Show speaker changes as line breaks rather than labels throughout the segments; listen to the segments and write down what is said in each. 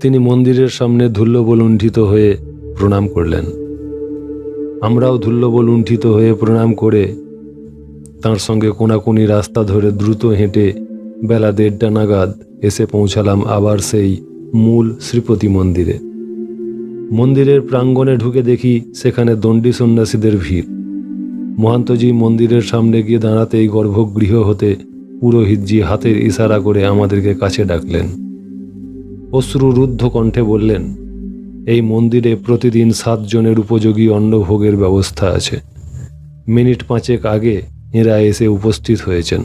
তিনি মন্দিরের সামনে ধুল্লবলুণ্ঠিত হয়ে প্রণাম করলেন। আমরাও ধুল্লবলুণ্ঠিত হয়ে প্রণাম করে তাঁর সঙ্গে কোনাকুনি রাস্তা ধরে দ্রুত হেঁটে বেলা 1:30 নাগাদ এসে পৌঁছালাম আবার সেই মূল শ্রীপতি মন্দিরে। মন্দিরের প্রাঙ্গণে ঢুকে দেখি সেখানে দণ্ডী সন্ন্যাসীদের ভিড়। মহান্তজি মন্দিরের সামনে গিয়ে দাঁড়াতেই গর্ভগৃহ হতে পুরোহিতজি হাতের ইশারা করে আমাদেরকে কাছে ডাকলেন। অশ্রুরুদ্ধ কণ্ঠে বললেন, এই মন্দিরে প্রতিদিন 7 জনের উপযোগী অন্নভোগের ব্যবস্থা আছে। মিনিট 5 আগে এরা এসে উপস্থিত হয়েছেন।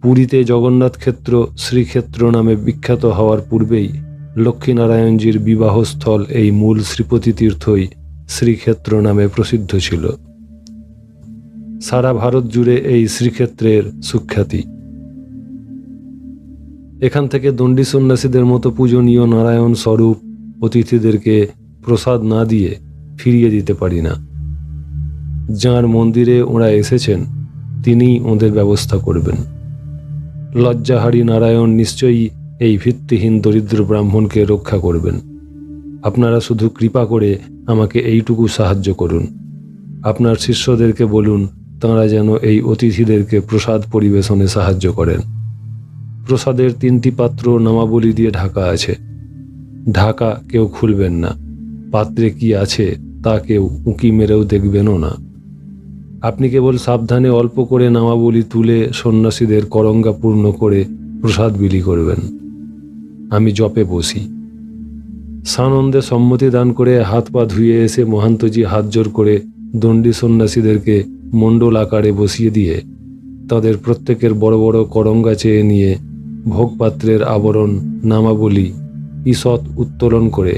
পুরীতে জগন্নাথ ক্ষেত্র শ্রীক্ষেত্র নামে বিখ্যাত হওয়ার পূর্বেই লক্ষ্মীনারায়ণজির বিবাহস্থল এই মূল শ্রীপতি তীর্থই শ্রীক্ষেত্র নামে প্রসিদ্ধ ছিল। সারা ভারত জুড়ে এই শ্রীক্ষেত্রের সুখ্যাতি। এখান থেকে দণ্ডী সন্ন্যাসীদের মতো পূজনীয় নারায়ণ স্বরূপ অতিথিদেরকে প্রসাদ না দিয়ে ফিরিয়ে দিতে পারি না। যাঁর মন্দিরে ওরা এসেছেন তিনিই ওদের ব্যবস্থা করবেন। লজ্জাহারী নারায়ণ নিশ্চয়ই এই ভিত্তিহীন দরিদ্র ব্রাহ্মণকে রক্ষা করবেন। আপনারা শুধু কৃপা করে আমাকে এইটুকু সাহায্য করুন। আপনার শিষ্যদেরকে বলুন তাঁরা যেন এই অতিথিদেরকে প্রসাদ পরিবেশনে সাহায্য করেন। প্রসাদের 3টি পাত্র নামাবলী দিয়ে ঢাকা আছে। ঢাকা কেউ খুলবেন না। পাত্রে কি আছে তা কেউ উঁকি মেরেও দেখবেনও না। আপনি কেবল সাবধানে অল্প করে নামাবলী তুলে সন্ন্যাসীদের করঙ্গা পূর্ণ করে প্রসাদ বিলি করবেন। আমি জপে বসি। সানন্দে সম্মতি দান করে হাত পা ধুয়ে এসে মহান্তজি হাত জোর করে দণ্ডী সন্ন্যাসীদেরকে মণ্ডল আকারে বসিয়ে দিয়ে তাদের প্রত্যেকের বড় বড় করঙ্গা চেয়ে নিয়ে ভোগপাত্রের আবরণ নামাবলী ঈষৎ উত্তোলন করে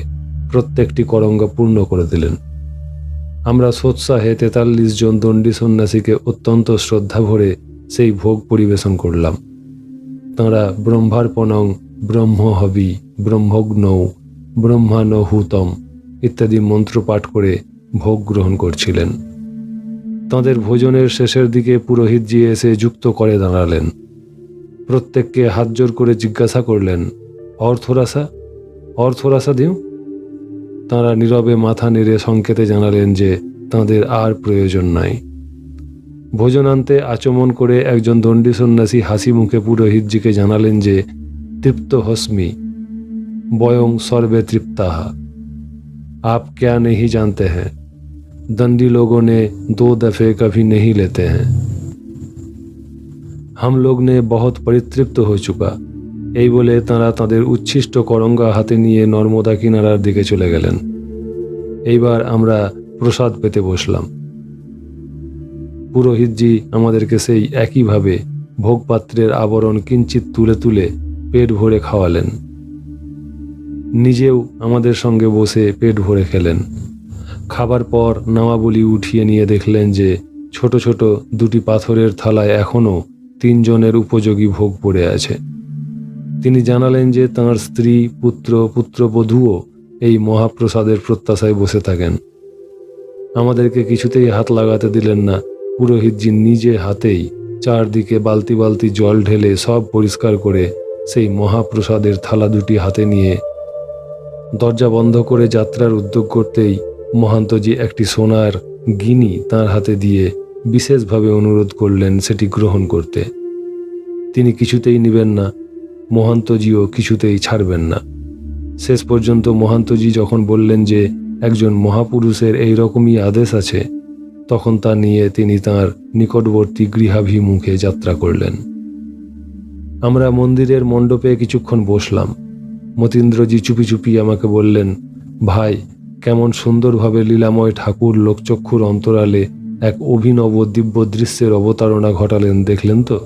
প্রত্যেকটি করঙ্গা পূর্ণ করে দিলেন। আমরা সোৎসাহে 43 জন দণ্ডী সন্ন্যাসীকে অত্যন্ত শ্রদ্ধা ভরে সেই ভোগ পরিবেশন করলাম। তাঁরা ব্রহ্মার্পণং ব্রহ্মহবি ব্রহ্মগ্নৌ ব্রহ্মানহুতম ইত্যাদি মন্ত্র পাঠ করে ভোগ গ্রহণ করছিলেন। তাঁদের ভোজনের শেষের দিকে পুরোহিতজি এসে যুক্ত করে দাঁড়ালেন। প্রত্যেককে হাত জোর করে জিজ্ঞাসা করলেন, অর্থরাসা দিও। তাঁরা নীরবে মাথা নেড়ে সংকেতে জানালেন যে তাঁদের আর প্রয়োজন নাই। ভোজনান্তে আচমন করে একজন দণ্ডী সন্ন্যাসী হাসি মুখে পুরোহিতজিকে জানালেন যে তৃপ্ত হস্মি বয়ং সর্বে তৃপ্তাহা। आप क्या नहीं जानते हैं, दंडी लोगों ने 2 दफे कभी नहीं लेते हैं। हम लोग ने बहुत परितृप्त हो चुका। এই বলে তাঁরা তাঁদের উচ্ছিষ্ট করঙ্গা হাতে নিয়ে নর্মদা কিনারার দিকে চলে গেলেন। এইবার আমরা প্রসাদ পেতে বসলাম। পুরোহিতজি আমাদেরকে সেই একইভাবে ভোগপাত্রের আবরণ কিঞ্চিত তুলে তুলে পেট ভরে খাওয়ালেন। নিজেও আমাদের সঙ্গে বসে পেট ভরে খেলেন। খাবার পর নামাবলী উঠিয়ে নিয়ে দেখলেন যে ছোট ছোট 2টি পাথরের থালায় এখনও 3 জনের উপযোগী ভোগ পড়ে আছে। তিনি জানালেন যে তাঁর স্ত্রী পুত্রবধূও এই মহাপ্রসাদের প্রত্যাশায় বসে থাকেন। আমাদেরকে কিছুতেই হাত লাগাতে দিলেন না। পুরোহিতজি নিজে হাতেই চারদিকে বালতি বালতি জল ঢেলে সব পরিষ্কার করে সেই মহাপ্রসাদের থালা 2টি হাতে নিয়ে দরজা বন্ধ করে যাত্রার উদ্যোগ করতেই মহান্তজি একটি সোনার গিনি তাঁর হাতে দিয়ে বিশেষভাবে অনুরোধ করলেন সেটি গ্রহণ করতে। তিনি কিছুতেই নেবেন না, মহান্তজিও কিছুতেই ছাড়বেন না। শেষ পর্যন্ত মহান্তজি যখন বললেন যে একজন মহাপুরুষের এই রকমই আদেশ আছে, তখন তা নিয়ে তিনি তাঁর নিকটবর্তী গৃহাভিমুখে যাত্রা করলেন। আমরা মন্দিরের মণ্ডপে কিছুক্ষণ বসলাম। মতীন্দ্রজি চুপি চুপি আমাকে বললেন, ভাই, কেমন সুন্দরভাবে লীলাময় ঠাকুর লোকচক্ষুর অন্তরালে এক অভিনব দিব্য দৃশ্যের অবতারণা ঘটালেন, দেখলেন তো?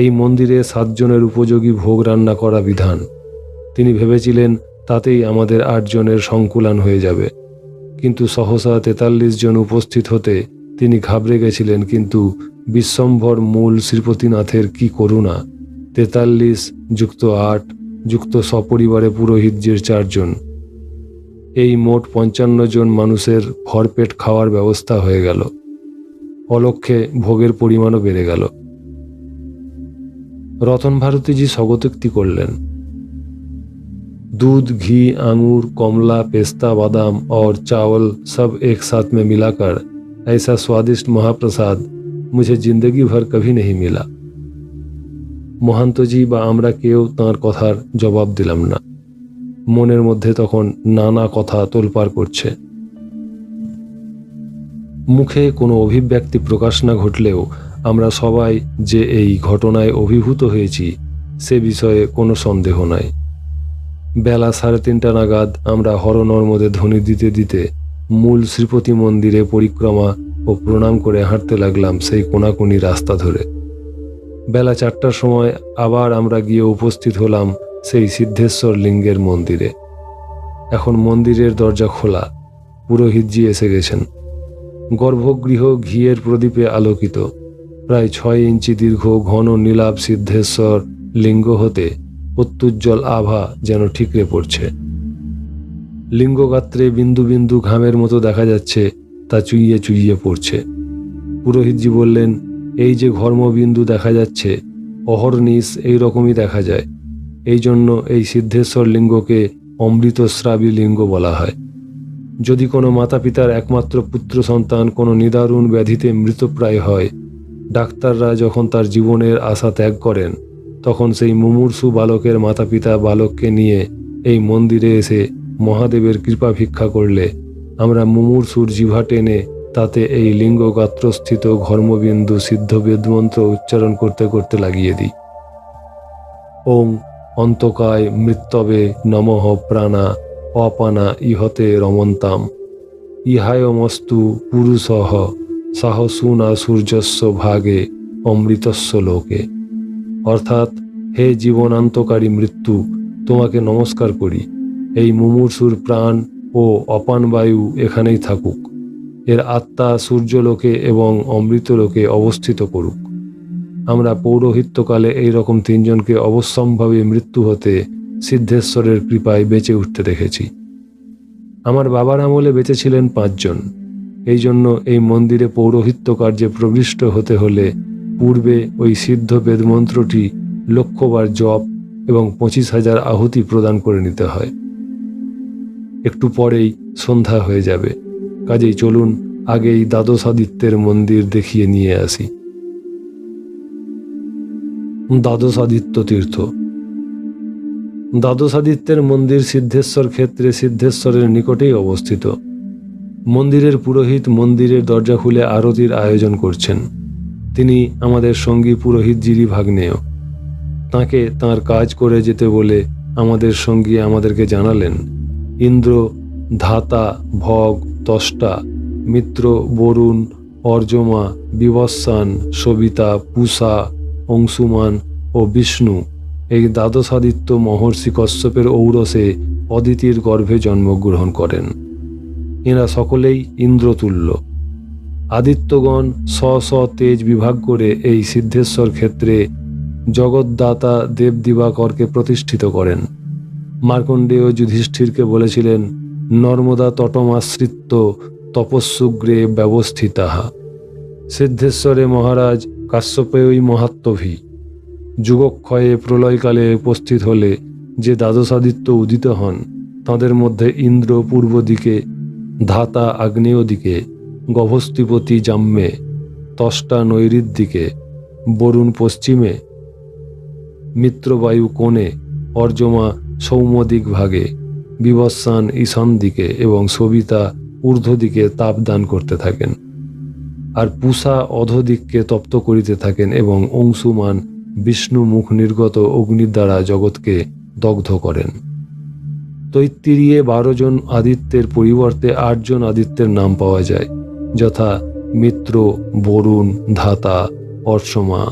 এই মন্দিরে 7 জনের উপযোগী ভোগ রান্না করা বিধান। তিনি ভেবেছিলেন তাতেই আমাদের 8 জনের সংকুলান হয়ে যাবে, কিন্তু সহসা 43 জন উপস্থিত হতে তিনি ঘাবড়ে গেছিলেন। কিন্তু বিশ্বম্ভর মূল শ্রীপতিনাথের কি করুণা! 43 যুক্ত 8 যুক্ত সপরিবারে পুরোহিতজির 4 জন, এই মোট 55 জন মানুষের ভরপেট খাওয়ার ব্যবস্থা হয়ে গেল। অলক্ষ্যে ভোগের পরিমাণও বেড়ে গেল। রতন ভারতীজি স্বগতোক্তি করলেন, दूध, घी, अंगूर, कमला, पेस्ता, बादाम और चावल सब एक साथ में मिलाकर ऐसा स्वादिष्ट महाप्रसाद मुझे जिंदगी भर कभी नहीं मिला। মহান্তজি বা আমরা কেউ তাঁর কথার জবাব দিলাম না। মনের মধ্যে তখন নানা কথা তোলপাড় করছে। মুখে কোনো অভিব্যক্তি প্রকাশ না ঘটলেও আমরা সবাই যে এই ঘটনায় অভিভূত হয়েছি সে বিষয়ে কোনো সন্দেহ নাই। বেলা 3:30 নাগাদ আমরা হরনর্মদে ধ্বনি দিতে দিতে মূল শ্রীপতি মন্দিরে পরিক্রমা ও প্রণাম করে হাঁটতে লাগলাম সেই কোনাকুনি রাস্তা ধরে। বেলা 4টার সময় আবার আমরা গিয়ে উপস্থিত হলাম সেই সিদ্ধেশ্বর লিঙ্গের মন্দিরে। এখন মন্দিরের দরজা খোলা, পুরোহিতজি এসে গেছেন। গর্ভগৃহ ঘিয়ের প্রদীপে আলোকিত। প্রায় 6 ইঞ্চি দীর্ঘ ঘন নীলাভ সিদ্ধেশ্বর লিঙ্গ হতে অত্যুজ্জ্বল আভা যেন ঠিকরে পড়ছে। লিঙ্গগাত্রে বিন্দু বিন্দু ঘামের মতো দেখা যাচ্ছে, তা চুইয়ে চুইয়ে পড়ছে। পুরোহিতজি বললেন, এই যে ঘর্মবিন্দু দেখা যাচ্ছে অহর্নিশ এইরকমই দেখা যায়। এই জন্য এই সিদ্ধেশ্বর লিঙ্গকে অমৃতস্রাবী লিঙ্গ বলা হয়। যদি কোনো মাতা পিতার একমাত্র পুত্র সন্তান কোনো নিদারুণ ব্যাধিতে মৃতপ্রায় হয়, ডাক্তাররা যখন তার জীবনের আশা ত্যাগ করেন, তখন সেই মুমূর্ষু বালকের মাতা পিতা বালককে নিয়ে এই মন্দিরে এসে মহাদেবের কৃপা ভিক্ষা করলে আমরা মুমূর্ষুর জিহ্বা টেনে তাতে এই লিঙ্গগাত্রস্থিত ঘর্মবিন্দু সিদ্ধ বেদমন্ত্র উচ্চারণ করতে করতে লাগিয়ে দিই। ওং অন্তকায় মৃত্যবে নমঃ প্রাণা অপানা ইহতে রমন্তাম ইহায়মস্তু পুরুষঃ সাহসুনা সূর্যস্য ভাগে অমৃতস্য লোকে। অর্থাৎ, হে জীবনান্তকারী মৃত্যু, তোমাকে নমস্কার করি। এই মুমূর্ষুর প্রাণ ও অপান বায়ু এখানেই থাকুক, এর আত্মা সূর্যলোকে এবং অমৃতলোকে অবস্থিত করুক। আমরা পৌরোহিত্যকালে এইরকম 3 জনকে অবশ্যম্ভাবী মৃত্যু হতে সিদ্ধেশ্বরের কৃপায় বেঁচে উঠতে দেখেছি। আমার বাবার আমলে বেঁচে ছিলেন 5 জন। এই জন্য এই মন্দিরে পৌরোহিত্য কার্যে প্রবিষ্ট হতে হলে পূর্বে ওই সিদ্ধ বেদমন্ত্রটি 1,00,000 বার জপ এবং 25,000 আহুতি প্রদান করে নিতে হয়। একটু পরেই সন্ধ্যা হয়ে যাবে, কাজেই চলুন আগেই দ্বাদশাদিত্যের মন্দির দেখিয়ে নিয়ে আসি। দ্বাদশাদিত্য তীর্থ। দ্বাদশাদিত্যের মন্দির সিদ্ধেশ্বর ক্ষেত্রে সিদ্ধেশ্বরের নিকটেই অবস্থিত। মন্দিরের পুরোহিত মন্দিরের দরজা খুলে আরতির আয়োজন করছেন। তিনি আমাদের সঙ্গী পুরোহিতজিরই ভাগ্নেয়। তাঁকে তাঁর কাজ করে যেতে বলে আমাদের সঙ্গী আমাদেরকে জানালেন, ইন্দ্র, ধাতা, ভগ, ত্বষ্টা, মিত্র, বরুণ, অর্যমা, বিবস্বান, সবিতা, পূষা, অংশুমান ও বিষ্ণু এই দ্বাদশাদিত্য মহর্ষি কশ্যপের ঔরসে অদিতির গর্ভে জন্মগ্রহণ করেন। এরা সকলেই ইন্দ্রতুল্য। আদিত্যগণ স্ব তেজ বিভাগ করে এই সিদ্ধেশ্বর ক্ষেত্রে জগৎদাতা দেব দিবাকরকে প্রতিষ্ঠিত করেন। মার্কণ্ডেয় যুধিষ্ঠিরকে বলেছিলেন, নর্মদা তটমাশ্রিত্য তপস্যুগ্রে ব্যবস্থিতাহা। সিদ্ধেশ্বরে মহারাজ কাশ্যপেয়ই মহাত্মভি। যুগক্ষয়ে প্রলয়কালে উপস্থিত হলে যে দ্বাদশাদিত্য উদিত হন, তাঁদের মধ্যে ইন্দ্র পূর্ব দিকে, ধাতা আগ্নেয় দিকে, গভস্তিপতি জাম্যে, ত্বষ্টা নৈঋত দিকে, বরুণ পশ্চিমে, মিত্রবায়ু কোণে, অর্যমা সৌম্যদিক ভাগে, বিবস্বান ঈশান দিকে এবং সবিতা ঊর্ধ্ব দিকে তাপদান করতে থাকেন। আর পূষা অধোদিককে তপ্ত করিতে থাকেন এবং অংশুমান বিষ্ণু মুখ নির্গত অগ্নির দ্বারা জগৎকে দগ্ধ করেন। তৈত্তিরিয়ে 12 জন আদিত্যের পরিবর্তে 8 জন আদিত্যের নাম পাওয়া যায়, যথা মিত্র, বরুণ, ধাতা, অর্চমা,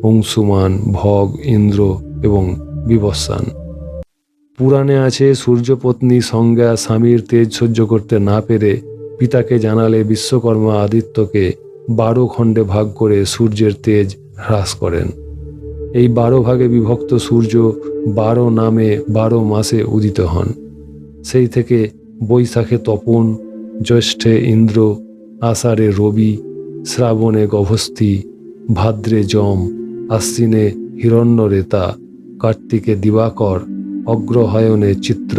অংশুমান, ভগ, ইন্দ্র এবং বিবস্বান। পুরাণে আছে, সূর্যপত্নী সংজ্ঞা স্বামীর তেজ সহ্য করতে না পেরে পিতাকে জানালে বিশ্বকর্মা আদিত্যকে 12 খণ্ডে ভাগ করে সূর্যের তেজ হ্রাস করেন। এই 12 ভাগে বিভক্ত সূর্য 12 নামে 12 মাসে উদিত হন। সেই থেকে বৈশাখে তপন, জ্যৈষ্ঠে ইন্দ্র, আষাঢ়ে রবি, শ্রাবণে গভস্থি, ভাদ্রে যম, আশ্বিনে হিরণ্যরেতা, কার্তিকে দিবাকর, অগ্রহায়ণে চিত্র,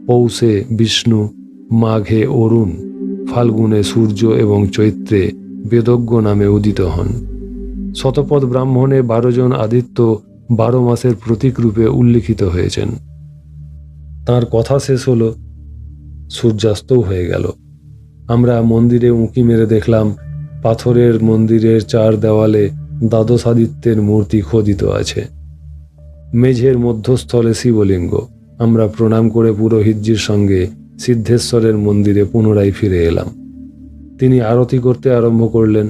পৌষে বিষ্ণু, মাঘে অরুণ, ফাল্গুনে সূর্য এবং চৈত্রে বেদজ্ঞ নামে উদিত হন। শতপথ ব্রাহ্মণে 12 জন আদিত্য 12 মাসের প্রতীক রূপে উল্লিখিত হয়েছেন। তার কথা শেষ হলো, সূর্যাস্তও হয়ে গেল। আমরা মন্দিরে উঁকি মেরে দেখলাম পাথরের মন্দিরের 4 দেওয়ালে দ্বাদশাদিত্যের মূর্তি খোদিত আছে। মেঝের মধ্যস্থলে শিবলিঙ্গ। আমরা প্রণাম করে পুরোহিতজির সঙ্গে সিদ্ধেশ্বরের মন্দিরে পুনরায় ফিরে এলাম। তিনি আরতি করতে আরম্ভ করলেন।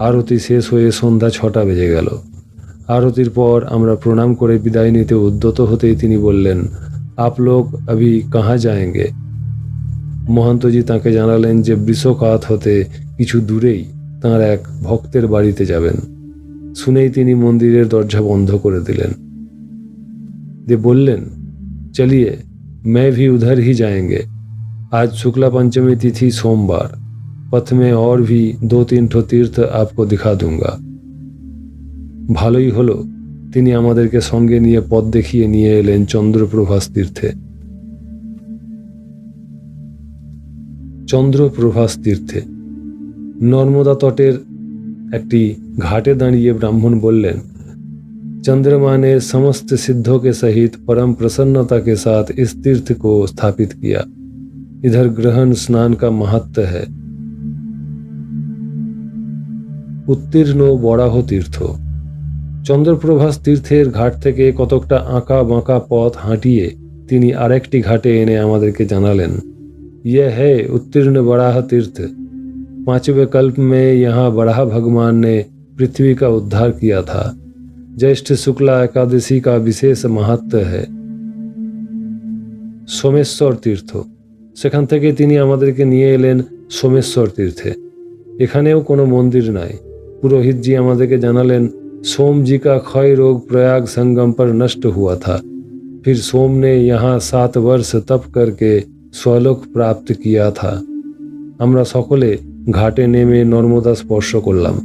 আরতি শেষ হয়ে সন্ধ্যা 6টা বেজে গেল। আরতির পর আমরা প্রণাম করে বিদায় নিতে উদ্যত হতেই তিনি বললেন, আপ লোগ আভি কাহা যায়েঙ্গে? মহান্তজি তাঁকে জানালেন যে বৃষকাত হতে কিছু দূরেই তাঁর এক ভক্তের বাড়িতে যাবেন। শুনেই তিনি মন্দিরের দরজা বন্ধ করে দিলেন। দিয়ে বললেন, চলিয়ে मैं भी उधर ही जाएंगे। आज शुक्ला पंचमी तिथि सोमवार, पथ में और भी 2-3 ठो तीर्थ आपको दिखा दूंगा। ভালোই হলো তিনি আমাদেরকে সঙ্গে নিয়ে পথ দেখিয়ে নিয়ে এলেন চন্দ্রপ্রভাস তীর্থে। চন্দ্রপ্রভাস তীর্থে নর্মদা তটের একটি ঘাটে দাঁড়িয়ে ব্রাহ্মণ বললেন, चंद्रमा ने समस्त सिद्धों के सहित परम प्रसन्नता के साथ इस तीर्थ को स्थापित किया। इधर ग्रहण स्नान का महत्व है। उत्तीर्ण बराह तीर्थ। চন্দ্রপ্রভাস তীর্থের ঘাট থেকে কতকটা আঁকা বাঁকা পথ হাঁটিয়ে তিনি আরেকটি ঘাটে এনে আমাদেরকে জানালেন, यह है उत्तीर्ण बराह तीर्थ। 5वें कल्प में यहाँ बराह भगवान ने पृथ्वी का उद्धार किया था। ज्येष्ठ शुक्ला एकादशी का विशेष महत्व है। সোমেশ্বর তীর্থ। সেখান থেকে তিনি আমাদেরকে নিয়ে এলেন সোমেশ্বর তীর্থে। এখানেও কোনো মন্দির নাই। পুরোহিতজি আমাদেরকে জানালেন, सोम जी का क्षय रोग प्रयाग संगम पर नष्ट हुआ था। फिर सोम ने यहाँ 7 वर्ष तप करके स्वलोक प्राप्त किया था। আমরা সকলে ঘাটে নেমে নর্মদা স্পর্শ করলাম।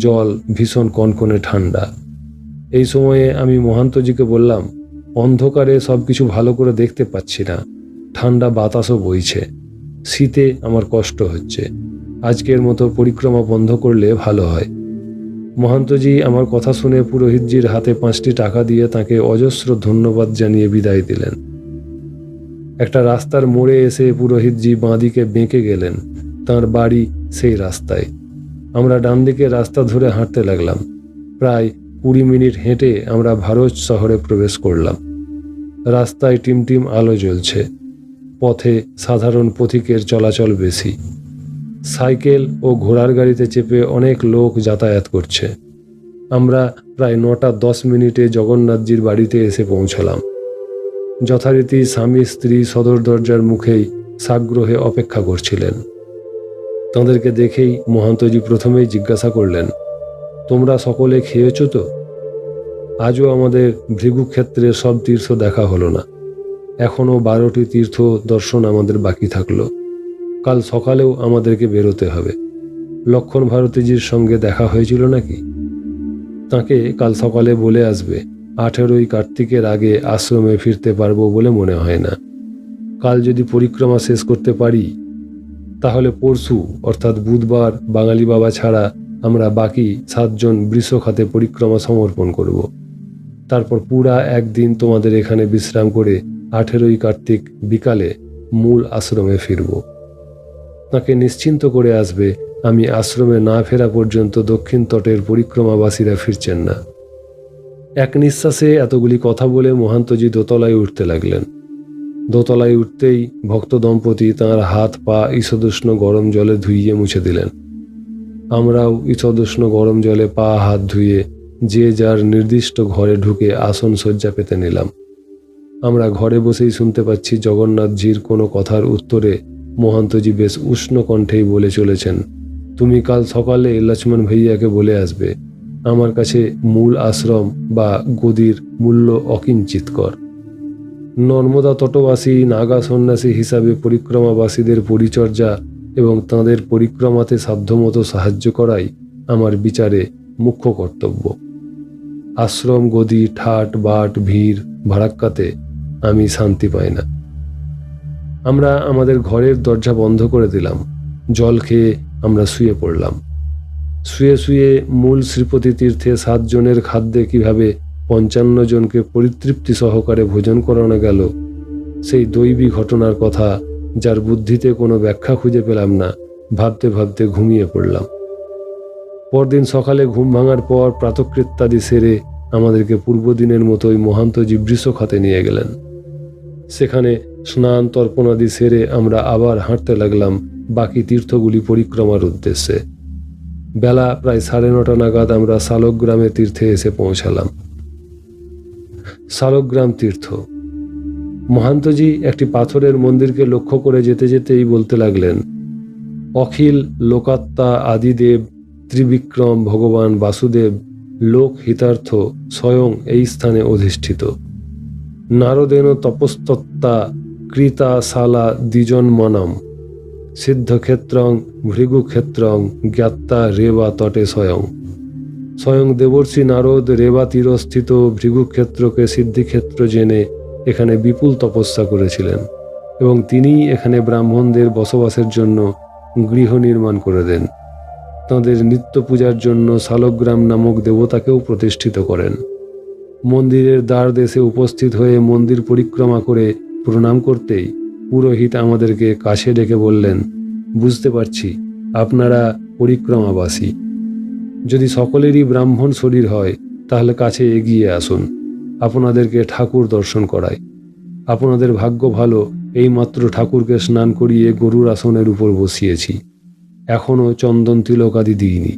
জল ভীষণ কনকনে ঠান্ডা। এই সময়ে আমি মহান্তজিকে বললাম, অন্ধকারে সবকিছু ভালো করে দেখতে পাচ্ছি না, ঠান্ডা বাতাসও বইছে, শীতে আমার কষ্ট হচ্ছে, আজকের মতো পরিক্রমা বন্ধ করলে ভালো হয়। মহান্তজি আমার কথা শুনে পুরোহিতজির হাতে 5টি টাকা দিয়ে তাকে অজস্র ধন্যবাদ জানিয়ে বিদায় দিলেন। একটা রাস্তার মোড়ে এসে পুরোহিতজি বাঁদিকে বেঁকে গেলেন। তাঁর বাড়ি সেই রাস্তায়। আমরা ডান দিকে রাস্তা ধরে হাঁটতে লাগলাম। প্রায় 20 মিনিট হেঁটে আমরা ভারত শহরে প্রবেশ করলাম। রাস্তায় টিমটিম আলো জ্বলছে। পথে সাধারণ পথিকের চলাচল বেশি। সাইকেল ও ঘোড়ার গাড়িতে চেপে অনেক লোক যাতায়াত করছে। আমরা প্রায় 9টা 10 মিনিটে জগন্নাথজির বাড়িতে এসে পৌঁছলাম। যথারীতি স্বামী স্ত্রী সদর দরজার মুখেই সাগ্রহে অপেক্ষা করছিলেন। তাঁদেরকে দেখেই মহান্তজি প্রথমেই জিজ্ঞাসা করলেন, তোমরা সকলে খেয়েছ তো? আজও আমাদের ভৃগুক্ষেত্রে সব তীর্থ দেখা হলো না। এখনও 12টি তীর্থ দর্শন আমাদের বাকি থাকলো। কাল সকালেও আমাদেরকে বেরোতে হবে। লক্ষণ ভারতীজির সঙ্গে দেখা হয়েছিল নাকি? তাকে কাল সকালে বলে আসবে 18ই কার্তিকের আগে আশ্রমে ফিরতে পারবো বলে মনে হয় না। কাল যদি পরিক্রমা শেষ করতে পারি তাহলে পরশু অর্থাৎ বুধবার বাঙালি বাবা ছাড়া আমরা বাকি 7 জন বৃষখাতে পরিক্রমা সমর্পণ করব। তারপর পুরা একদিন তোমাদের এখানে বিশ্রাম করে 18ই কার্তিক বিকালে মূল আশ্রমে ফিরব। তাকে নিশ্চিন্ত করে আসবে আমি আশ্রমে না ফেরা পর্যন্ত দক্ষিণ তটের পরিক্রমাবাসীরা ফিরছেন না। এক নিঃশ্বাসে এতগুলি কথা বলে মহান্তজি দোতলায় উঠতে লাগলেন। দোতলায় উঠতেই ভক্ত দম্পতি তাঁর হাত পা ঈষদুষ্ণ গরম জলে ধুইয়ে মুছে দিলেন। আমরাও ঈষদুষ্ণ গরম জলে পা হাত ধুয়ে যে যার নির্দিষ্ট ঘরে ঢুকে আসন শয্যা পেতে নিলাম। আমরা ঘরে বসেই শুনতে পাচ্ছি জগন্নাথজির কোনো কথার উত্তরে মহান্তজি বেশ উষ্ণ কণ্ঠেই বলে চলেছেন, তুমি কাল সকালে লক্ষ্মণ ভাইয়াকে বলে আসবে আমার কাছে মূল আশ্রম বা গদির মূল্য অকিঞ্চিতকর। নর্মদা তটবাসী নাগা সন্ন্যাসী হিসাবে পরিক্রমাবাসীদের পরিচর্যা এবং তাঁদের পরিক্রমাতে সাধ্যমতো সাহায্য করাই আমার বিচারে মুখ্য কর্তব্য। আশ্রম গদি ঠাট বাট ভিড় ভাড়াক্কাতে আমি শান্তি পাই না। আমরা আমাদের ঘরের দরজা বন্ধ করে দিলাম। জল খেয়ে আমরা শুয়ে পড়লাম। শুয়ে শুয়ে মূল শ্রীপতি তীর্থে 7 জনের খাদ্যে কিভাবে 55 জনকে পরিতৃপ্তি সহকারে ভোজন করানো গেল, সেই দৈবী ঘটনার কথা, যার বুদ্ধিতে কোনো ব্যাখ্যা খুঁজে পেলাম না, ভাবতে ভাবতে ঘুমিয়ে পড়লাম। পরদিন সকালে ঘুম ভাঙার পর প্রাতকৃত্যাদি সেরে আমাদেরকে পূর্বদিনের মতোই মহান্তজি বৃষখাতে নিয়ে গেলেন। সেখানে স্নান তর্পণাদি সেরে আমরা আবার হাঁটতে লাগলাম বাকি তীর্থগুলি পরিক্রমার উদ্দেশ্যে। বেলা প্রায় 9:30 নাগাদ আমরা শালগ্রামে তীর্থে এসে পৌঁছালাম। শালগ্রাম তীর্থ। মহান্তজি একটি পাথরের মন্দিরকে লক্ষ্য করে যেতে যেতেই বলতে লাগলেন, অখিল লোকাত্মা আদিদেব ত্রিবিক্রম ভগবান বাসুদেব লোক হিতার্থ স্বয়ং এই স্থানে অধিষ্ঠিত। নারদেন তপস্তত্তা কৃতা শালা দ্বিজন্মনম সিদ্ধক্ষেত্রং ভৃগুক্ষেত্রং জ্ঞাত্তা রেবা তটে স্বয়ং। স্বয়ং দেবর্ষি নারদ রেবা তীরস্থিত ভৃগুক্ষেত্রকে সিদ্ধিক্ষেত্র জেনে এখানে বিপুল তপস্যা করেছিলেন এবং তিনিই এখানে ব্রাহ্মণদের বসবাসের জন্য গৃহ নির্মাণ করে দেন। তাঁদের নিত্য পূজার জন্য শালগ্রাম নামক দেবতাকেও প্রতিষ্ঠিত করেন। মন্দিরের দ্বার দেশে উপস্থিত হয়ে মন্দির পরিক্রমা করে প্রণাম করতেই পুরোহিত আমাদেরকে কাছে ডেকে বললেন, বুঝতে পারছি আপনারা পরিক্রমাবাসী। যদি সকলেরই ব্রাহ্মণ শরীর হয় তাহলে কাছে এগিয়ে আসুন, আপনাদেরকে ঠাকুর দর্শন করায়। আপনাদের ভাগ্য ভালো, এইমাত্র ঠাকুরকে স্নান করিয়ে গরুর আসনের উপর বসিয়েছি, এখনও চন্দন তিলক আদি দিইনি।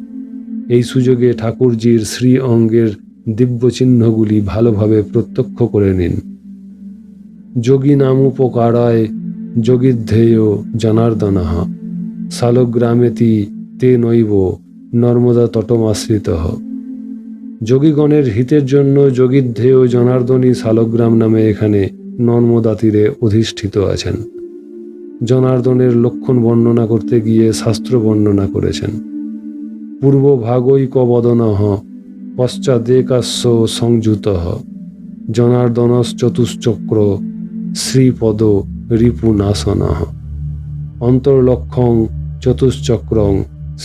এই সুযোগে ঠাকুরজির শ্রী অঙ্গের দিব্য চিহ্নগুলি ভালোভাবে প্রত্যক্ষ করে নিন। যোগী নামোপকারায় যোগীধ্যেয় জনার্দনঃ শালগ্রামেতি তে নৈব নর্মদা তটমাশ্রিত। যোগীগণের হিতের জন্য যোগীধ্যেয় জনার্দনী শালগ্রাম নামে এখানে নর্মদা তীরে অধিষ্ঠিত আছেন। জনার্দনের লক্ষণ বর্ণনা করতে গিয়ে শাস্ত্র বর্ণনা করেছেন। পূর্বভাগৈকবদনঃ পশ্চাদেকাস্য সংযুতঃ জনার্দনশ্চতুশ্চক্র শ্রীপদ রিপুনাশনঃ অন্তর্লক্ষং চতুশ্চক্রং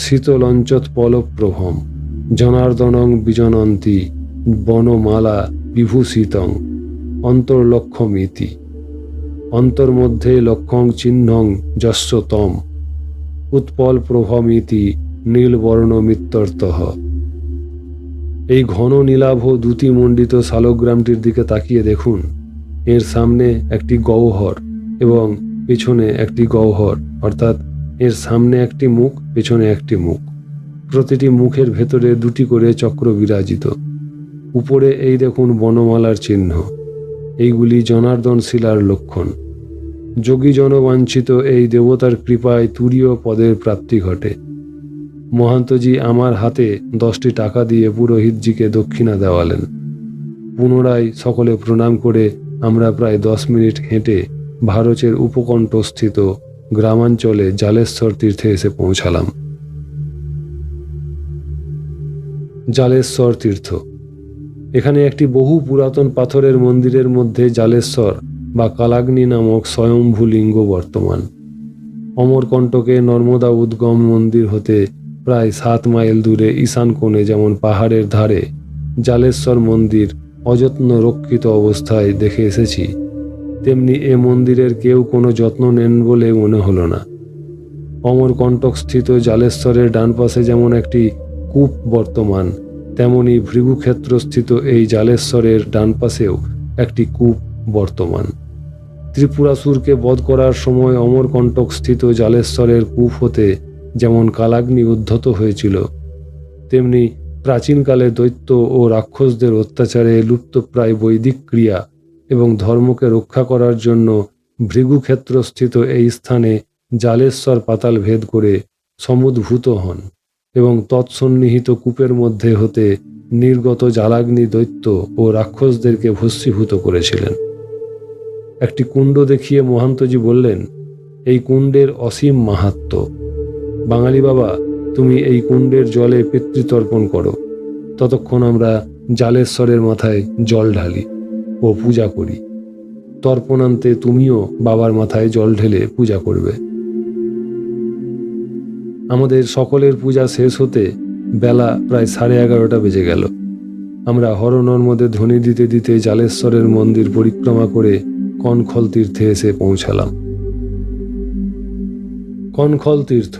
শীতলঞ্চৎপলপ্রভম জনার্দনং বিজনন্তি বনমালা বিভূষিতং অন্তর্লক্ষমিতি। অন্তর্মধ্যে লক্ষং চিহ্নং যস্য তম উৎপল প্রভমিতি নীলবর্ণমিত্যর্থঃ। এই ঘন নীলাভ দ্যুতিমণ্ডিত শালগ্রামটির দিকে তাকিয়ে দেখুন। এর সামনে একটি গহ্বর এবং পেছনে একটি গহ্বর, অর্থাৎ এর সামনে একটি মুখ, পেছনে একটি মুখ। প্রতিটি মুখের ভেতরে 2টি করে চক্র বিরাজিত। উপরে এই দেখুন বনমালার চিহ্ন। এইগুলি জনার্দন শিলার লক্ষণ। যোগী জনবাঞ্ছিত এই দেবতার কৃপায় তুরীয় পদের প্রাপ্তি ঘটে। মহান্তজি আমার হাতে 10টি টাকা দিয়ে পুরোহিতজিকে দক্ষিণা দেওয়ালেন। পুনরায় সকলে প্রণাম করে আমরা প্রায় 10 মিনিট হেঁটে ভারতের উপকণ্ঠস্থিত গ্রামাঞ্চলে জালেশ্বর তীর্থে এসে পৌঁছালাম। জালেশ্বর তীর্থ। এখানে একটি বহু পুরাতন পাথরের মন্দিরের মধ্যে জালেশ্বর বা কালাগ্নি নামক স্বয়ম্ভু লিঙ্গ বর্তমান। অমরকণ্টকে নর্মদা উদ্গম মন্দির হতে প্রায় 7 মাইল দূরে ঈশান কোণে যেমন পাহাড়ের ধারে জালেশ্বর মন্দির অযত্ন রক্ষিত অবস্থায় দেখে এসেছি, তেমনি এ মন্দিরের কেউ কোনো যত্ন নেন বলে মনে হলো না। অমরকণ্টক স্থিত জালেশ্বরের ডান পাশে যেমন একটি কূপ বর্তমান, তেমনি ভৃগুক্ষেত্র স্থিত এই জালেশ্বরের ডান পাশেও একটি কূপ বর্তমান। ত্রিপুরাসুরকে বধ করার সময় অমরকণ্টক স্থিত জালেশ্বরের কূপ হতে যেমন কালাগ্নি উদ্ধত হয়েছিল, তেমনি প্রাচীনকালে দৈত্য ও রাক্ষসদের অত্যাচারে লুপ্তপ্রায় বৈদিক ক্রিয়া এবং ধর্মকে রক্ষা করার জন্য ভৃগুক্ষেত্রস্থিত এই স্থানে জালেশ্বর পাতাল ভেদ করে সমুদ্ভূত হন এবং তৎসন্নিহিত কূপের মধ্যে হতে নির্গত জালাগ্নি দৈত্য ও রাক্ষসদেরকে ভস্মীভূত করেছিলেন। একটি কুণ্ড দেখিয়ে মহান্তজি বললেন, এই কুণ্ডের অসীম মাহাত্ম্য। বাঙালি বাবা, তুমি এই কুণ্ডের জলে পিতৃতর্পণ করো, ততক্ষণ আমরা জালেশ্বরের মাথায় জল ঢালি ও পূজা করি। তর্পণান্তে তুমিও বাবার মাথায় জল ঢেলে পূজা করবে। আমাদের সকলের পূজা শেষ হতে বেলা প্রায় 11:30 বেজে গেল। আমরা হরনর্মদে ধ্বনি দিতে দিতে জালেশ্বরের মন্দির পরিক্রমা করে কনখল তীর্থে এসে পৌঁছালাম। কনখল তীর্থ,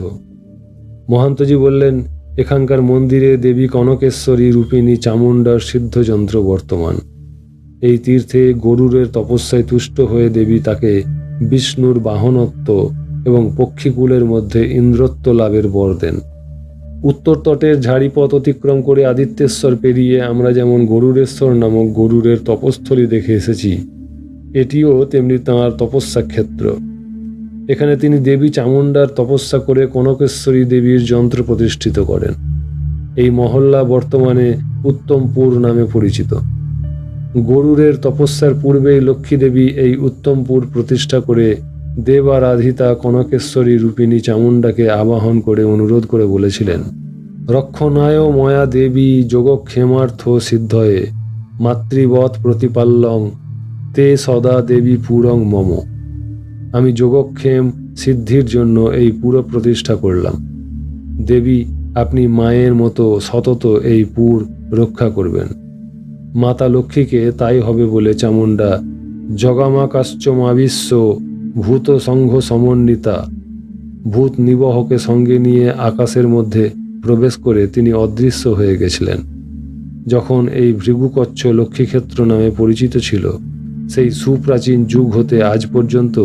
মহান্তজি বললেন, এখানকার মন্দিরে দেবী কনকেশ্বরী রূপিণী চামুণ্ডার সিদ্ধযন্ত্র বর্তমান। এই তীর্থে গরুরের তপস্যায় তুষ্ট হয়ে দেবী তাকে বিষ্ণুর বাহনত্ব এবং পক্ষীকুলের মধ্যে ইন্দ্রত্ব লাভের বর দেন। উত্তর তটের ঝাড়িপথ অতিক্রম করে আদিত্যেশ্বর পেরিয়ে আমরা যেমন গরুরেশ্বর নামক গরুরের তপস্থলী দেখে এসেছি, এটিও তেমনি তাঁর তপস্যা ক্ষেত্র। এখানে তিনি দেবী চামুণ্ডার তপস্যা করে কনকেশ্বরী দেবীর যন্ত্র প্রতিষ্ঠিত করেন। এই মহল্লা বর্তমানে উত্তমপুর নামে পরিচিত। গরুরের তপস্যার পূর্বেই লক্ষ্মী দেবী এই উত্তমপুর প্রতিষ্ঠা করে দেবারাধিতা কনকেশ্বরী রূপিণী চামুণ্ডাকে আবাহন করে অনুরোধ করে বলেছিলেন, রক্ষণায় ময়া দেবী যোগক্ষেমার্থ সিদ্ধয়ে মাতৃবৎ প্রতিপাল্যং তে সদা দেবী পুরং মম। আমি যোগক্ষেম সিদ্ধির জন্য এই পুর প্রতিষ্ঠা করলাম। দেবী, আপনি মায়ের মতো সতত এই পুর রক্ষা করবেন। মাতা লক্ষ্মীকে তাই হবে বলে চামুণ্ডা জগামাকাশ্চমাবিশ্ব ভূত সংঘ সমন্বিতা ভূত নিবহকে সঙ্গে নিয়ে আকাশের মধ্যে প্রবেশ করে তিনি অদৃশ্য হয়ে গেছিলেন। যখন এই ভৃগুকচ্ছ লক্ষ্মীক্ষেত্র নামে পরিচিত ছিল, সেই সুপ্রাচীন যুগ হতে আজ পর্যন্ত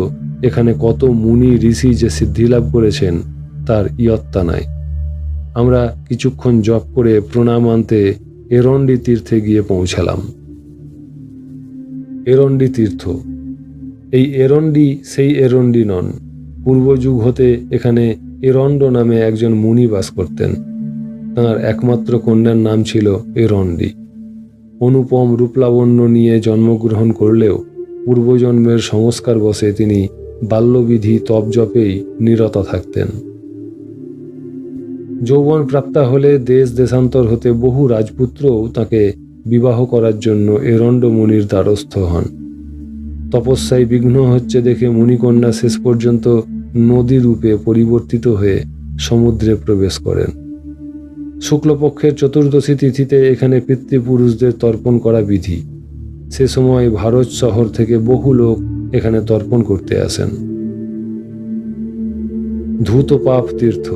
এখানে কত মুনি ঋষি যে সিদ্ধিলাভ করেছেন তার ইয়ত্তা নাই। আমরা কিছুক্ষণ জপ করে প্রণাম আনতে এরণ্ডি তীর্থে গিয়ে পৌঁছালাম। এরণ্ডি তীর্থ, এই এরণ্ডি সেই এরণ্ডি নন। পূর্বযুগ হতে এখানে এরণ্ড নামে একজন মুনি বাস করতেন। তাঁর একমাত্র কন্যার নাম ছিল এরণ্ডি। অনুপম রূপলাবণ্য নিয়ে জন্মগ্রহণ করলেও পূর্বজন্মের সংস্কার বশে তিনি বাল্যবিধি তপ জপেই নিরত থাকতেন। যৌবন প্রাপ্তা হলে দেশ দেশান্তর হতে বহু রাজপুত্রও তাকে বিবাহ করার জন্য এরণ্ড মুনির দ্বারস্থ হন। তপস্যায় বিঘ্ন হচ্ছে দেখে মুনিকন্যা শেষ পর্যন্ত নদী রূপে পরিবর্তিত হয়ে সমুদ্রে প্রবেশ করেন। শুক্লপক্ষের চতুর্দশী তিথিতে এখানে পিতৃপুরুষদের তর্পণ করা বিধি। সে সময় ভারত শহর থেকে বহু লোক এখানে তর্পণ করতে আসেন। ধূতপাপ তীর্থ,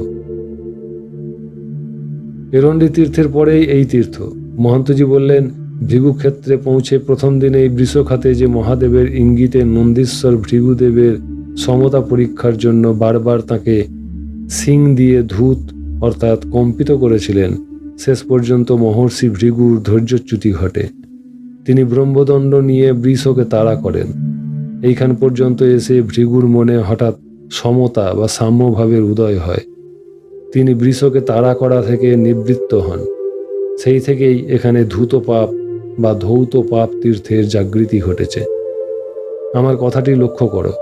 এরণ্ডি তীর্থের পরেই এই তীর্থ। মহন্তজি বললেন, ভৃগুক্ষেত্রে পৌঁছে প্রথম দিনেই বৃষখাতে যে মহাদেবের ইঙ্গিতে নন্দীশ্বর ভৃগুদেবের সমতা পরীক্ষার জন্য বারবার তাকে সিং দিয়ে ধূত অর্থাৎ কম্পিত করেছিলেন, শেষ পর্যন্ত মহর্ষি ভৃগুর ধৈর্যচ্যুতি ঘটে। তিনি ব্রহ্মদণ্ড নিয়ে বৃষকে তাড়া করেন। এইখান পর্যন্ত এসে ভৃগুর মনে হঠাৎ সমতা বা সাম্যভাবের উদয় হয়। তিনি বৃষকে তাড়া করা থেকে নিবৃত্ত হন। সেই থেকেই এখানে ধূতপাপ বা ধৌত পাপ তীর্থের জাগৃতি ঘটেছে। আমার কথাটি লক্ষ্য করো,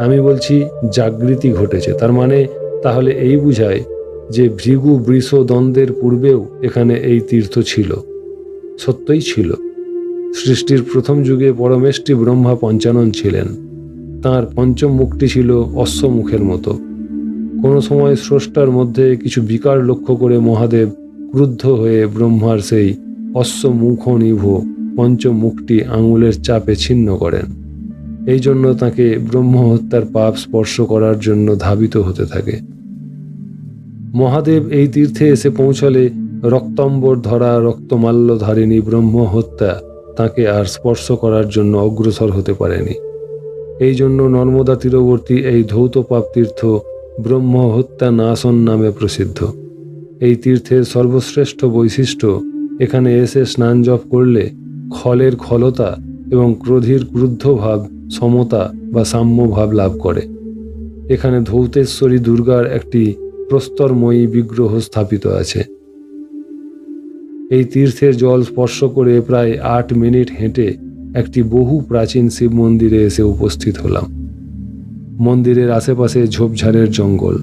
আমি বলছি জাগৃতি ঘটেছে, তার মানে তাহলে এই বুঝায় যে ভৃগু বৃষ দ্বন্দ্বের পূর্বেও এখানে এই তীর্থ ছিল। সত্যই ছিল। সৃষ্টির প্রথম যুগে পরমেষ্টি ব্রহ্মা পঞ্চানন ছিলেন। তাঁর পঞ্চম মুখটি ছিল অশ্বমুখের মতো। কোনো সময় স্রষ্টার মধ্যে কিছু বিকার লক্ষ্য করে মহাদেব ক্রুদ্ধ হয়ে ব্রহ্মার সেই অশ্বমুখনিভ পঞ্চম মুখটি আঙুলের চাপে ছিন্ন করেন। এই জন্য তাকে ব্রহ্মহত্যার পাপ স্পর্শ করার জন্য ধাবিত হতে থাকে। মহাদেব এই তীর্থে এসে পৌঁছলে রক্তম্বর ধরা রক্তমাল্যধারিণী ব্রহ্মহত্যা তাকে আর স্পর্শ করার জন্য অগ্রসর হতে পারেনি। এই জন্য নর্মদা তীরবর্তী এই ধৌত পাপ তীর্থ ব্রহ্মহত্যা নাশন নামে প্রসিদ্ধ। এই তীর্থের সর্বশ্রেষ্ঠ বৈশিষ্ট্য, এখানে এসে স্নান জপ করলে খলের খলতা এবং ক্রোধীর ক্রুদ্ধ ভাব সমতা বা সাম্য ভাব লাভ করে। এখানে ধৌতেশ্বরী দুর্গার একটি প্রস্তরময়ী বিগ্রহ স্থাপিত আছে। এই তীর্থের জল স্পর্শ করে প্রায় 8 মিনিট হেঁটে একটি বহু প্রাচীন শিব মন্দিরে এসে উপস্থিত হলাম। মন্দিরের আশেপাশে ঝোপঝাড়ের জঙ্গল।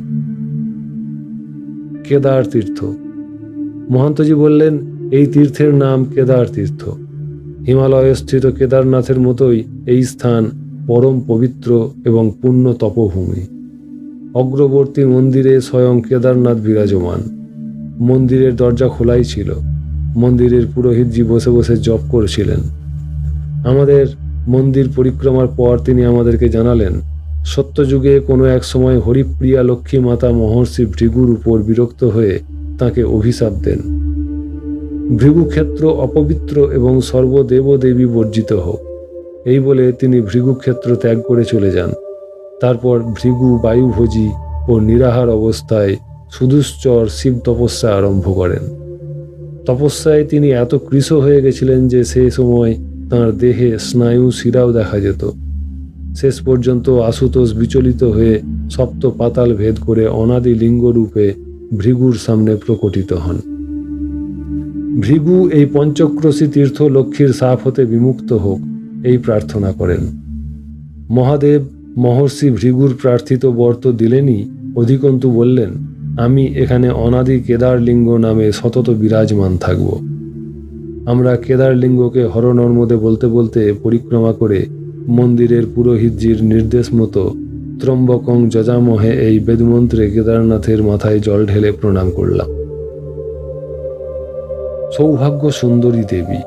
কেদার তীর্থ, মহন্তজি বললেন, এই তীর্থের নাম কেদার তীর্থ। হিমালয়ে স্থিত কেদারনাথের মতোই এই স্থান পরম পবিত্র এবং পূর্ণ তপভূমি। অগ্রবর্তী মন্দিরে স্বয়ং কেদারনাথ বিরাজমান। মন্দিরের দরজা খোলাই ছিল। মন্দিরের পুরোহিতজি বসে বসে জপ করছিলেন। আমাদের মন্দির পরিক্রমার পর তিনি আমাদেরকে জানালেন, সত্যযুগে কোনো এক সময় হরিপ্রিয়া লক্ষ্মী মাতা মহর্ষি ভৃগুর উপর বিরক্ত হয়ে তাকে অভিশাপ দেন, ভৃগুক্ষেত্র অপবিত্র এবং সর্বদেবদেবী বর্জিত হোক। এই বলে তিনি ভৃগুক্ষেত্র ত্যাগ করে চলে যান। তারপর ভৃগু বায়ুভোজী ও নিরাহার অবস্থায় সুদুশ্চর শিব তপস্যা আরম্ভ করেন। তপস্যায় তিনি এত কৃশ হয়ে গেছিলেন যে সে সময় তাঁর দেহে স্নায়ু শিরাও দেখা যেত। শেষ পর্যন্ত আশুতোষ বিচলিত হয়ে সপ্ত পাতাল ভেদ করে অনাদি লিঙ্গরূপে ভৃগুর সামনে প্রকটিত হন। ভৃগু এই পঞ্চক্রোশী তীর্থ লক্ষ্মীর শাপ হতে বিমুক্ত হোক এই প্রার্থনা করেন। মহাদেব মহর্ষি ভৃগুর প্রার্থিত বর তো দিলেনই, অধিকন্তু বললেন, আমি এখানে অনাদি কেদারলিঙ্গ নামে সতত বিরাজমান থাকব। আমরা কেদারলিঙ্গকে হরনর্মদে বলতে বলতে পরিক্রমা করে মন্দিরের পুরোহিতজির নির্দেশ মতো ত্রম্বকং যজামহে এই বেদমন্ত্রে কেদারনাথের মাথায় জল ঢেলে প্রণাম করলাম। সৌভাগ্য সুন্দরী দেবী।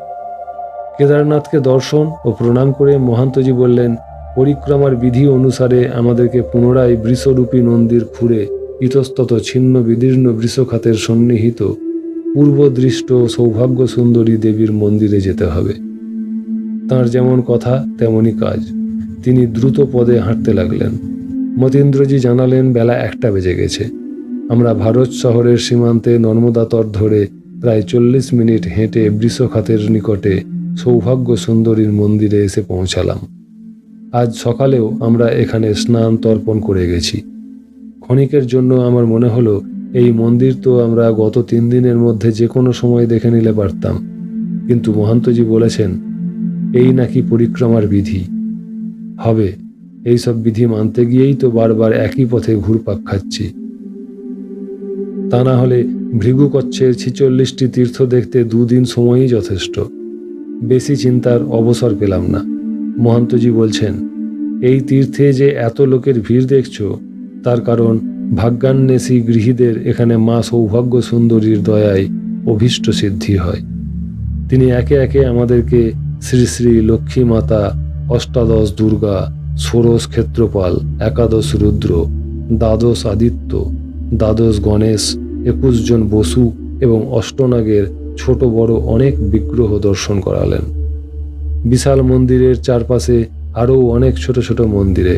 কেদারনাথকে দর্শন ও প্রণাম করে মহান্তজি বললেন, পরিক্রমার বিধি অনুসারে আমাদেরকে পুনরায় বৃষরূপী নন্দীর খুঁড়ে ইতস্তত ছিন্ন বিদীর্ণ বৃষখাতের সন্নিহিত পূর্বদৃষ্ট সৌভাগ্য সুন্দরী দেবীর মন্দিরে যেতে হবে। তাঁর যেমন কথা তেমনই কাজ। তিনি দ্রুত পদে হাঁটতে লাগলেন। মতীন্দ্রজি জানালেন, বেলা 1টা বেজে গেছে। আমরা ভারত শহরের সীমান্তে নর্মদা তট ধরে প্রায় 40 মিনিট হেঁটে বৃষখাতের নিকটে সৌভাগ্য সুন্দরীর মন্দিরে এসে পৌঁছালাম। আজ সকালেও আমরা এখানে স্নান তর্পণ করে গেছি। ক্ষণিকের জন্য আমার মনে হলো এই মন্দির তো আমরা গত 3 দিনের মধ্যে যে কোনো সময় দেখে নিলে পারতাম, কিন্তু মহান্তজি বলেছেন এই নাকি পরিক্রমার বিধি। হবে, এইসব বিধি মানতে গিয়েই তো বারবার একই পথে ঘুরপাক খাচ্ছি। তা না হলে ভৃগুকচ্ছের 46টি তীর্থ দেখতে 2 দিন সময়ই যথেষ্ট। বেশি চিন্তার অবসর পেলাম না। মহান্তজি বলছেন, এই তীর্থে যে এত লোকের ভিড় দেখছো তার কারণ ভাগ্যান্বেষী গৃহীদের এখানে মা সৌভাগ্য সুন্দরীর দয়ায় অভীষ্ট সিদ্ধি হয়। তিনি একে একে আমাদেরকে শ্রী শ্রী লক্ষ্মী মাতা, অষ্টাদশ দুর্গা, ষোড়শ ক্ষেত্রপাল, একাদশ রুদ্র, দ্বাদশ আদিত্য, দ্বাদশ গণেশ, 21 জন বসু এবং অষ্টনাগের ছোট বড় অনেক বিগ্রহ দর্শন করালেন। বিশাল মন্দিরের চারপাশে আরও অনেক ছোট ছোট মন্দিরে,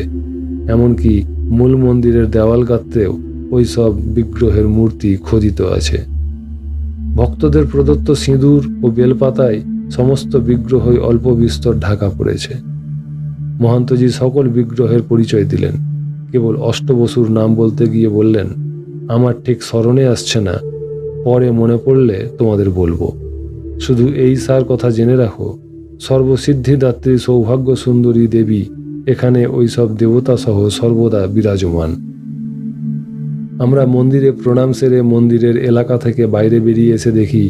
এমনকি মূল মন্দিরের দেওয়াল গাত্রেও ওই সব বিগ্রহের মূর্তি খোদিত আছে। ভক্তদের প্রদত্ত সিঁদুর ও বেলপাতায় সমস্ত বিগ্রহই অল্প বিস্তর ঢাকা পড়েছে। মহান্তজি সকল বিগ্রহের পরিচয় দিলেন। কেবল অষ্টবসুর নাম বলতে গিয়ে বললেন, আমার ঠিক স্মরণে আসছে না, পরে মনে পড়লে তোমাদের বলবো। শুধু এই সার কথা জেনে রাখো, সর্বসিদ্ধিদাত্রী সৌভাগ্য সুন্দরী দেবী এখানে ওই সব দেবতা সহ সর্বদা বিরাজমান। আমরা মন্দিরে প্রণাম সেরে মন্দিরের এলাকা থেকে বাইরে বেরিয়ে এসে দেখি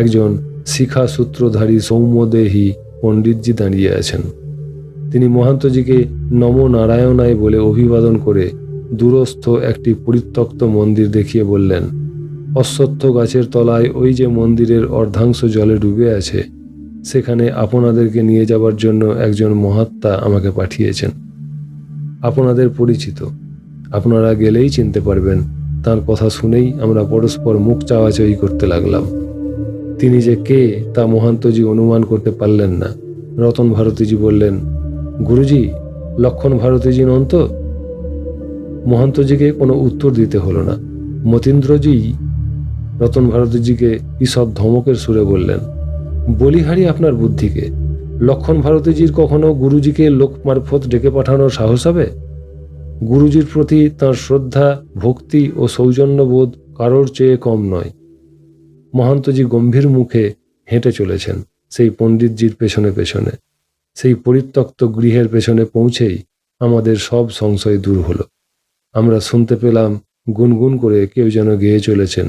একজন শিখা সূত্রধারী সৌম্যদেহী পণ্ডিতজি দাঁড়িয়ে আছেন। তিনি মহান্তজিকে নমো নারায়ণায় বলে অভিবাদন করে দূরস্থ একটি পরিত্যক্ত মন্দির দেখিয়ে বললেন, অশ্বত্থ গাছের তলায় ওই যে মন্দিরের অর্ধাংশ জলে ডুবে আছে, সেখানে আপনাদেরকে নিয়ে যাবার জন্য একজন মহাত্মা আমাকে পাঠিয়েছেন। আপনাদের পরিচিত, আপনারা গেলেই চিনতে পারবেন। তার কথা শুনেই আমরা পরস্পর মুখ চাওয়াচাওয়ি করতে লাগলাম। তিনি যে কে তা মহান্তজি অনুমান করতে পারলেন না। রতন ভারতীজি বললেন, গুরুজি, লক্ষণ ভারতীজি নন তো? মহান্তজিকে কোনো উত্তর দিতে হলো না। মতীন্দ্রজি রতন ভারতীজিকে ঈষৎ ধমকের সুরে বললেন, বলিহারি আপনার বুদ্ধিকে। লক্ষণ ভারতীজির কখনো গুরুজিকে লোক মারফত ডেকে পাঠানোর সাহস হবে? গুরুজির প্রতি তাঁর শ্রদ্ধা, ভক্তি ও সৌজন্যবোধ কারোর চেয়ে কম নয়। মহান্তজি গম্ভীর মুখে হেঁটে চলেছেন সেই পণ্ডিতজির পেছনে পেছনে। সেই পরিত্যক্ত গৃহের পেছনে পৌঁছেই আমাদের সব সংশয় দূর হলো। আমরা শুনতে পেলাম গুনগুন করে কেউ যেন গেয়ে চলেছেন,